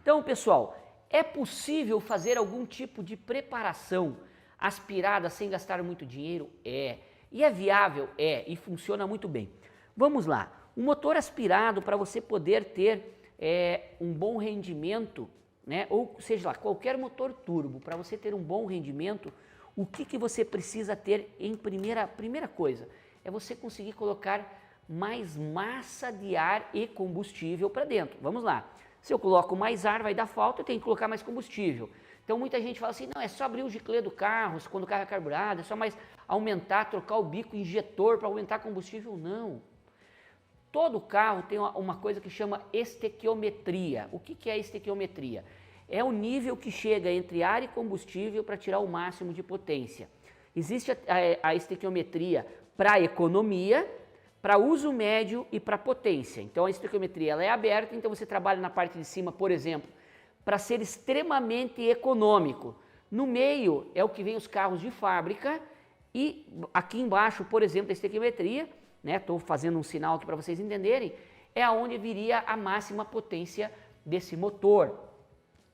Então, pessoal, é possível fazer algum tipo de preparação aspirada sem gastar muito dinheiro? É. E é viável? É. E funciona muito bem. Vamos lá. Um motor aspirado, para você poder ter um bom rendimento, né? Ou seja lá, qualquer motor turbo, para você ter um bom rendimento, o que você precisa ter em primeira coisa? É você conseguir colocar mais massa de ar e combustível para dentro. Vamos lá. Se eu coloco mais ar, vai dar falta, eu tenho que colocar mais combustível. Então muita gente fala assim, não, é só abrir o giclê do carro, quando o carro é carburado, é só mais aumentar, trocar o bico injetor para aumentar combustível. Não. Todo carro tem uma coisa que chama estequiometria. O que é estequiometria? É o nível que chega entre ar e combustível para tirar o máximo de potência. Existe a estequiometria para economia, para uso médio e para potência. Então a estequiometria ela é aberta, então você trabalha na parte de cima, por exemplo, para ser extremamente econômico. No meio é o que vem os carros de fábrica e aqui embaixo, por exemplo, a estequiometria, né, estou fazendo um sinal aqui para vocês entenderem, é aonde viria a máxima potência desse motor.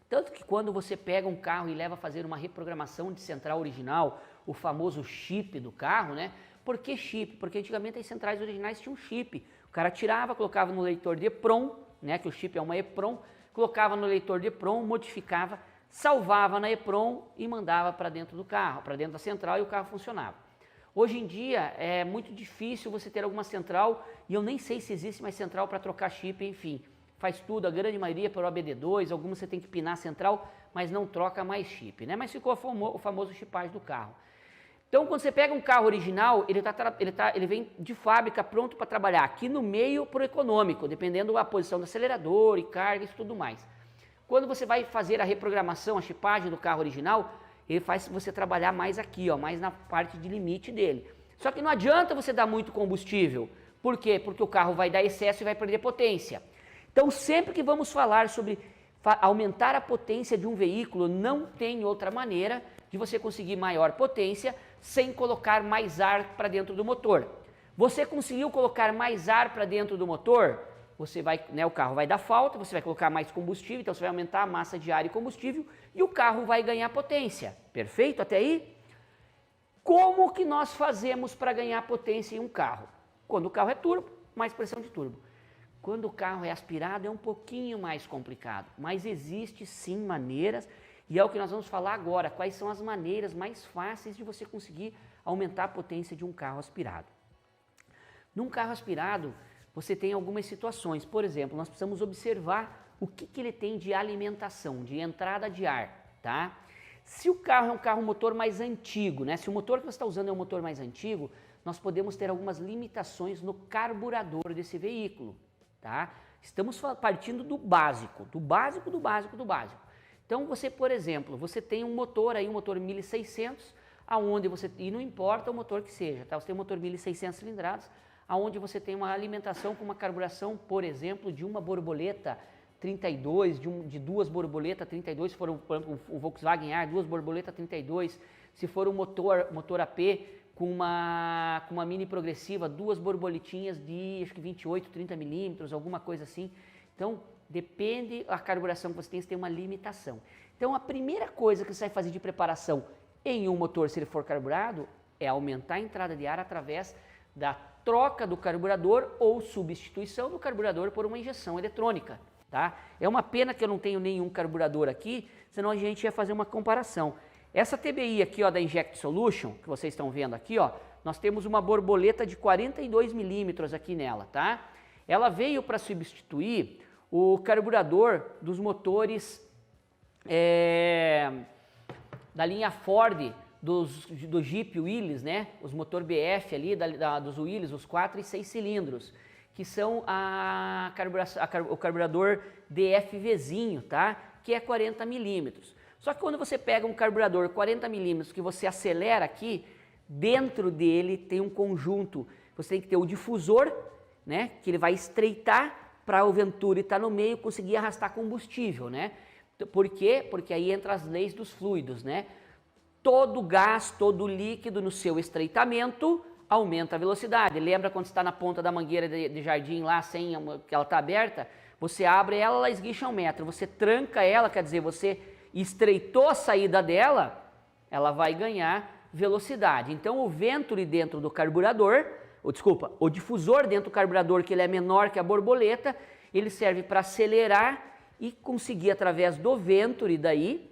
Tanto que quando você pega um carro e leva a fazer uma reprogramação de central original, o famoso chip do carro, né? Por que chip? Porque antigamente as centrais originais tinham chip. O cara tirava, colocava no leitor de EPROM, né, que o chip é uma EPROM, colocava no leitor de EPROM, modificava, salvava na EPROM e mandava para dentro do carro, para dentro da central e o carro funcionava. Hoje em dia é muito difícil você ter alguma central, e eu nem sei se existe mais central para trocar chip, enfim. Faz tudo, a grande maioria por OBD2, algumas você tem que pinar a central, mas não troca mais chip, né? Mas ficou o famoso chipagem do carro. Então, quando você pega um carro original, ele vem de fábrica pronto para trabalhar aqui no meio pro econômico, dependendo da posição do acelerador e carga e tudo mais. Quando você vai fazer a reprogramação, a chipagem do carro original, ele faz você trabalhar mais aqui, ó, mais na parte de limite dele. Só que não adianta você dar muito combustível. Por quê? Porque o carro vai dar excesso e vai perder potência. Então, sempre que vamos falar sobre aumentar a potência de um veículo, não tem outra maneira de você conseguir maior potência sem colocar mais ar para dentro do motor. Você conseguiu colocar mais ar para dentro do motor, você vai, né, o carro vai dar falta, você vai colocar mais combustível, então você vai aumentar a massa de ar e combustível e o carro vai ganhar potência. Perfeito até aí? Como que nós fazemos para ganhar potência em um carro? Quando o carro é turbo, mais pressão de turbo. Quando o carro é aspirado é um pouquinho mais complicado, mas existe sim maneiras, e é o que nós vamos falar agora, quais são as maneiras mais fáceis de você conseguir aumentar a potência de um carro aspirado. Num carro aspirado, você tem algumas situações, por exemplo, nós precisamos observar o que ele tem de alimentação, de entrada de ar, tá? Se o carro é um carro motor mais antigo, né? Se o motor que você está usando é um motor mais antigo, nós podemos ter algumas limitações no carburador desse veículo, tá? Estamos partindo do básico, do básico, do básico, do básico. Então você, por exemplo, você tem um motor aí, um motor 1600, aonde você, e não importa o motor que seja, tá? Você tem um motor 1600 cilindradas, aonde você tem uma alimentação com uma carburação, por exemplo, de uma borboleta 32, de duas borboletas 32, se for o Volkswagen Ar, duas borboletas 32, se for um motor AP com uma mini progressiva, duas borboletinhas de acho que 28, 30 milímetros, alguma coisa assim. Então, depende da carburação que você tem uma limitação. Então, a primeira coisa que você vai fazer de preparação em um motor, se ele for carburado, é aumentar a entrada de ar através da troca do carburador ou substituição do carburador por uma injeção eletrônica, tá? É uma pena que eu não tenho nenhum carburador aqui, senão a gente ia fazer uma comparação. Essa TBI aqui, ó, da Inject Solution, que vocês estão vendo aqui, ó, nós temos uma borboleta de 42 milímetros aqui nela, tá? Ela veio para substituir o carburador dos motores da linha Ford, do Jeep Willys, né? Os motor BF ali, dos Willys, os 4 e 6 cilindros, que são o carburador DFVzinho, tá? Que é 40 milímetros. Só que quando você pega um carburador 40 milímetros que você acelera aqui, dentro dele tem um conjunto, você tem que ter o difusor, né? Que ele vai estreitar para o Venturi estar no meio conseguir arrastar combustível, né? Por quê? Porque aí entra as leis dos fluidos, né? Todo gás, todo líquido no seu estreitamento aumenta a velocidade. Lembra quando está na ponta da mangueira de jardim lá, sem que ela está aberta? você abre ela, ela esguicha 1 metro. Você tranca ela, quer dizer, você estreitou a saída dela, ela vai ganhar velocidade. Então o Venturi dentro do carburador, o difusor dentro do carburador, que ele é menor que a borboleta, ele serve para acelerar e conseguir, através do Venturi daí,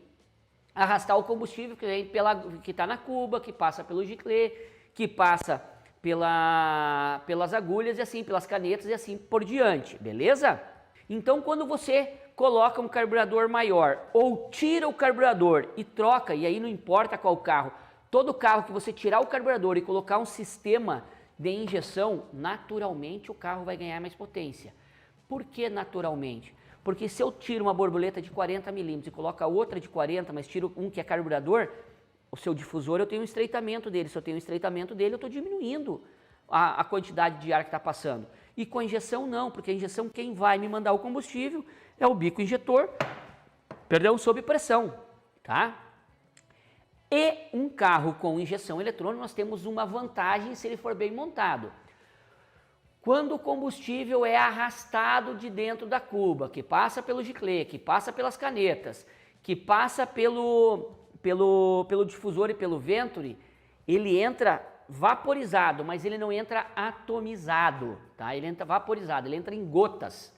arrastar o combustível que está na cuba, que passa pelo giclê, que passa pelas agulhas e assim, pelas canetas e assim por diante, beleza? Então quando você coloca um carburador maior ou tira o carburador e troca, e aí não importa qual carro, todo carro que você tirar o carburador e colocar um sistema de injeção, naturalmente o carro vai ganhar mais potência. Por que naturalmente? Porque se eu tiro uma borboleta de 40 milímetros e coloco outra de 40, mas tiro um que é carburador, o seu difusor eu tenho um estreitamento dele. Se eu tenho um estreitamento dele, eu estou diminuindo a quantidade de ar que está passando. E com a injeção não, porque a injeção quem vai me mandar o combustível é o bico injetor, sob pressão, tá? E um carro com injeção eletrônica, nós temos uma vantagem se ele for bem montado. Quando o combustível é arrastado de dentro da cuba, que passa pelo giclê, que passa pelas canetas, que passa pelo difusor e pelo Venturi, ele entra vaporizado, mas ele não entra atomizado, tá? Ele entra vaporizado, ele entra em gotas,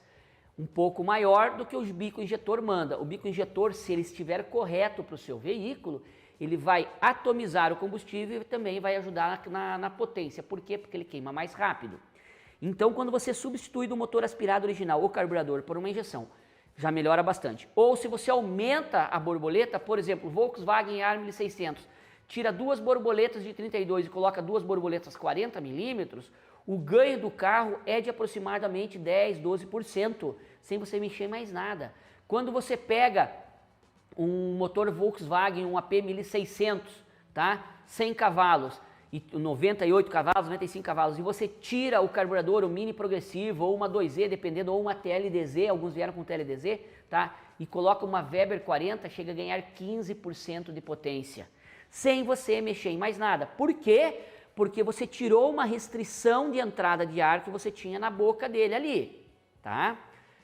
um pouco maior do que o bico injetor manda. O bico injetor, se ele estiver correto para o seu veículo, ele vai atomizar o combustível e também vai ajudar na potência. Por quê? Porque ele queima mais rápido. Então, quando você substitui do motor aspirado original, o carburador, por uma injeção, já melhora bastante. Ou se você aumenta a borboleta, por exemplo, Volkswagen Arm 1600, tira 2 borboletas de 32 e coloca 2 borboletas 40 milímetros, o ganho do carro é de aproximadamente 10, 12%, sem você mexer mais nada. Quando você pega um motor Volkswagen, um AP 1600, tá? 100 cavalos, e 98 cavalos, 95 cavalos, e você tira o carburador, o mini progressivo, ou uma 2E, dependendo, ou uma TLDZ, alguns vieram com TLDZ, tá? E coloca uma Weber 40, chega a ganhar 15% de potência, sem você mexer em mais nada. Por quê? Porque você tirou uma restrição de entrada de ar que você tinha na boca dele ali, tá?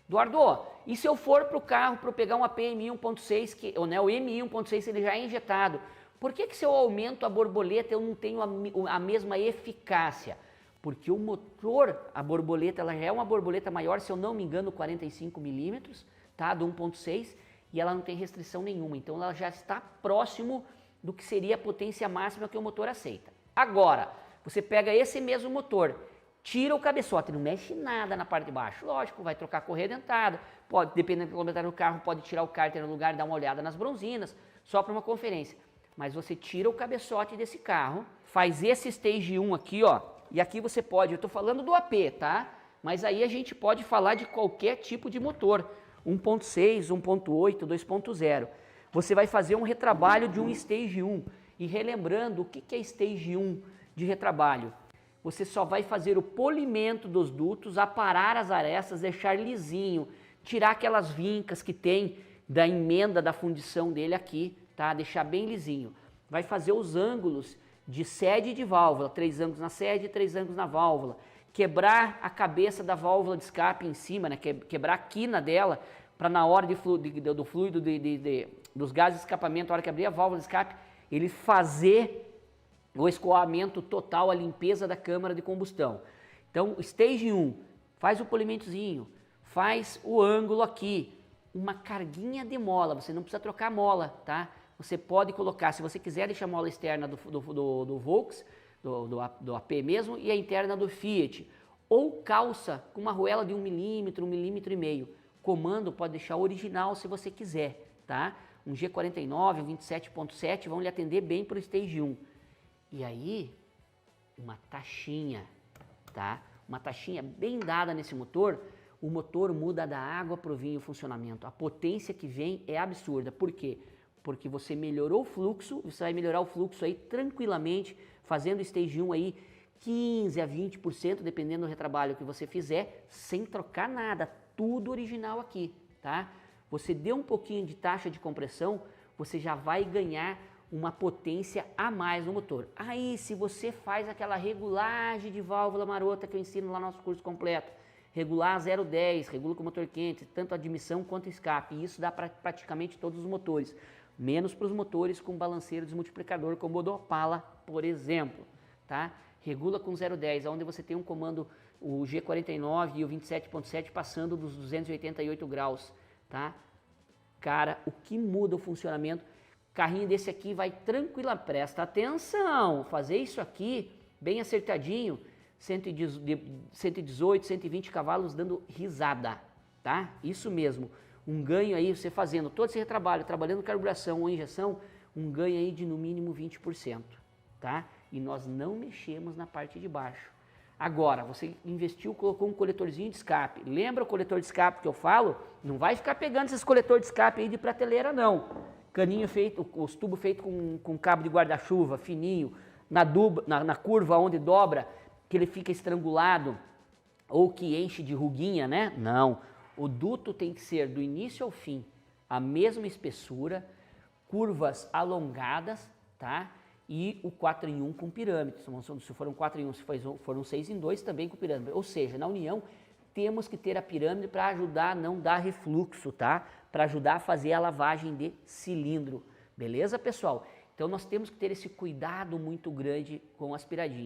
Eduardo, e se eu for para o carro para pegar um APMI 1.6, o MI 1.6, ele já é injetado, por que se eu aumento a borboleta eu não tenho a mesma eficácia? Porque o motor, a borboleta, ela já é uma borboleta maior, se eu não me engano, 45 milímetros, tá? Do 1.6, e ela não tem restrição nenhuma, então ela já está próximo do que seria a potência máxima que o motor aceita. Agora, você pega esse mesmo motor, tira o cabeçote, não mexe nada na parte de baixo, lógico, vai trocar a correia dentada, pode, dependendo do quilometragem do carro, pode tirar o cárter no lugar e dar uma olhada nas bronzinas, só para uma conferência. Mas você tira o cabeçote desse carro, faz esse Stage 1 aqui, ó, e aqui você pode, eu estou falando do AP, tá? Mas aí a gente pode falar de qualquer tipo de motor, 1.6, 1.8, 2.0. Você vai fazer um retrabalho de um Stage 1. E relembrando, o que é Stage 1 de retrabalho? Você só vai fazer o polimento dos dutos, aparar as arestas, deixar lisinho, tirar aquelas vincas que tem da emenda da fundição dele aqui, tá? Deixar bem lisinho. Vai fazer os ângulos de sede e de válvula, 3 ângulos na sede e 3 ângulos na válvula. Quebrar a cabeça da válvula de escape em cima, né? Quebrar a quina dela, para na hora do fluido dos gases de escapamento, na hora que abrir a válvula de escape, ele fazer o escoamento total, a limpeza da câmara de combustão. Então, Stage 1, faz o polimentozinho, faz o ângulo aqui, uma carguinha de mola, você não precisa trocar a mola, tá? Você pode colocar, se você quiser, deixa a mola externa do Volks, do AP mesmo, e a interna do Fiat. Ou calça com uma arruela de 1 milímetro, 1,5 milímetros. Comando pode deixar original se você quiser, tá? Um G49, um 27.7 vão lhe atender bem para o Stage 1. E aí, uma taxinha, tá? Uma taxinha bem dada nesse motor, o motor muda da água para o vinho o funcionamento. A potência que vem é absurda. Por quê? Porque você melhorou o fluxo, você vai melhorar o fluxo aí tranquilamente, fazendo o Stage 1 aí 15 a 20%, dependendo do retrabalho que você fizer, sem trocar nada, tudo original aqui, tá? Você deu um pouquinho de taxa de compressão, você já vai ganhar uma potência a mais no motor. Aí, se você faz aquela regulagem de válvula marota que eu ensino lá no nosso curso completo, regular a 0,10, regula com o motor quente, tanto admissão quanto escape. E isso dá para praticamente todos os motores, menos para os motores com balanceiro desmultiplicador, como o do Opala, por exemplo. Tá? Regula com 0,10, onde você tem um comando, o G49 e o 27.7 passando dos 288 graus. Tá? Cara, o que muda o funcionamento? Carrinho desse aqui vai tranquila, presta atenção, fazer isso aqui bem acertadinho, 118, 120 cavalos dando risada, tá? Isso mesmo, um ganho aí, você fazendo todo esse trabalho, trabalhando carburação ou injeção, um ganho aí de no mínimo 20%, tá? E nós não mexemos na parte de baixo. Agora, você investiu, colocou um coletorzinho de escape. Lembra o coletor de escape que eu falo? Não vai ficar pegando esses coletores de escape aí de prateleira, não. Caninho feito, os tubos feitos com cabo de guarda-chuva, fininho, na curva onde dobra, que ele fica estrangulado ou que enche de ruguinha, né? Não. O duto tem que ser do início ao fim a mesma espessura, curvas alongadas, tá? E o 4 em 1 com pirâmide. Se for um 4 em 1, se for um 6 em 2, também com pirâmide. Ou seja, na união, temos que ter a pirâmide para ajudar a não dar refluxo, tá? Para ajudar a fazer a lavagem de cilindro. Beleza, pessoal? Então, nós temos que ter esse cuidado muito grande com o aspiradinho.